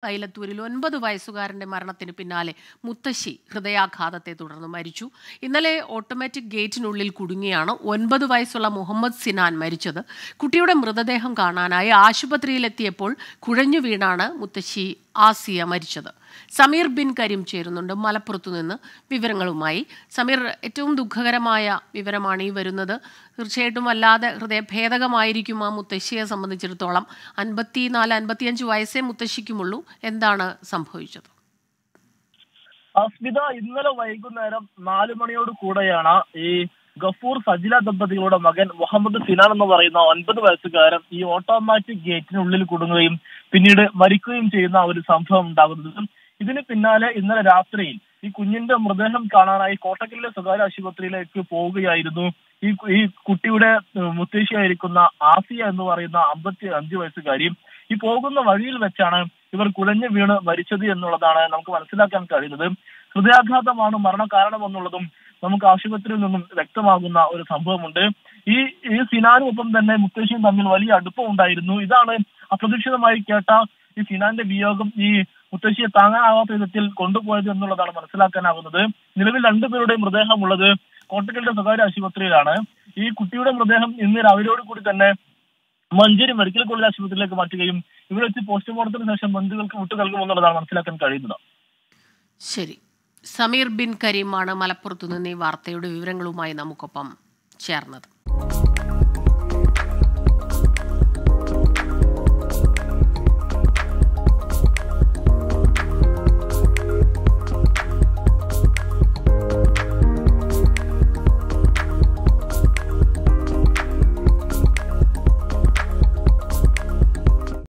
കൈലത്തൂരിൽ 9 വയസ്സുകാരന്റെ മരണത്തിന് പിന്നാലെ മുത്തശ്ശി ഹൃദയാഘാതത്തെ തുടർന്ന് മരിച്ചു. ഇന്നലെ ഓട്ടോമാറ്റിക് ഗേറ്റിനുള്ളിൽ കുടുങ്ങിയാണ് 9 വയസ്സുള്ള മുഹമ്മദ് സിനാൻ മരിച്ചത്. കുട്ടിയുടെ മൃതദേഹം കാണാനായി ആശുപത്രിയിലെത്തിയപ്പോൾ കുഴഞ്ഞു വീണാണ് മുത്തശ്ശി ആസിയ മരിച്ചത്. സമീർ ബിൻ കരീം ചേരുന്നുണ്ട് മലപ്പുറത്തു നിന്ന് വിവരങ്ങളുമായി. സമീർ, ഏറ്റവും ദുഃഖകരമായ വിവരമാണ് ഈ വരുന്നത്. തീർച്ചയായിട്ടും വല്ലാതെ ഹൃദയഭേദകമായിരിക്കും ആ മുത്തശ്ശിയെ സംബന്ധിച്ചിടത്തോളം. 54-55 വയസ്സേ മുത്തശ്ശിക്കുമുള്ളൂ. എന്താണ് സംഭവിച്ചത്? അസ്മിത, ഇന്നലെ വൈകുന്നേരം 4 മണിയോട് കൂടെയാണ് ഈ ഗഫൂർ സജില ദമ്പതികളുടെ മകൻ മുഹമ്മദ് സിനാൻ എന്ന് പറയുന്ന 9 വയസ്സുകാരൻ ഈ ഓട്ടോമാറ്റിക് ഗേറ്റിനുള്ളിൽ കുടുങ്ങുകയും പിന്നീട് മരിക്കുകയും ചെയ്യുന്ന ഒരു സംഭവം ഉണ്ടാകുന്നത്. ഇതിന് പിന്നാലെ ഇന്നലെ രാത്രിയിൽ ഈ കുഞ്ഞിന്റെ മൃതദേഹം കാണാനായി കോട്ടക്കലിലെ സ്വകാര്യ ആശുപത്രിയിലേക്ക് പോവുകയായിരുന്നു ഈ കുട്ടിയുടെ മുത്തശ്ശിയായിരിക്കുന്ന ആസിയ എന്ന് പറയുന്ന 55 വയസ്സുകാരി. ഈ പോകുന്ന വഴിയിൽ വെച്ചാണ് ഇവർ കുഴഞ്ഞു വീണ് മരിച്ചത് എന്നുള്ളതാണ് നമുക്ക് മനസ്സിലാക്കാൻ കഴിയുന്നത്. ഹൃദയാഘാതമാണ് മരണകാരണം എന്നുള്ളതും നമുക്ക് ആശുപത്രിയിൽ നിന്നും വ്യക്തമാകുന്ന ഒരു സംഭവമുണ്ട്. ഈ സിനാനും ഒപ്പം തന്നെ മുത്തശ്ശിയും തമ്മിൽ വലിയ അടുപ്പം ഉണ്ടായിരുന്നു. ഇതാണ് അപ്രതീക്ഷിതമായി കേട്ട ഈ സിനാന്റെ വിയോഗം ഈ മുത്തശ്ശിയെ താങ്ങാനാവാത്ത വിധത്തിൽ കൊണ്ടുപോയത് എന്നുള്ളതാണ് മനസ്സിലാക്കാനാകുന്നത്. നിലവിൽ 2 പേരുടെയും മൃതദേഹം ഉള്ളത് കോട്ടക്കലിന്റെ സ്വകാര്യ ആശുപത്രിയിലാണ്. ഈ കുട്ടിയുടെ മൃതദേഹം ഇന്ന് രാവിലെയോട് കൂടി തന്നെ മഞ്ചേരി മെഡിക്കൽ കോളേജ് ആശുപത്രിയിലേക്ക് മാറ്റുകയും ഇവിടെ വെച്ച് പോസ്റ്റ്മോർട്ടത്തിന് ശേഷം ബന്ധുക്കൾക്ക് വിട്ടുനൽകുമെന്നുള്ളതാണ് മനസ്സിലാക്കാൻ കഴിയുന്നത്. ശരി, സമീർ ബിൻ കരീമാണ് മലപ്പുറത്തു നിന്ന് ഈ വാർത്തയുടെ വിവരങ്ങളുമായി നമുക്കൊപ്പം ചേർന്നത്.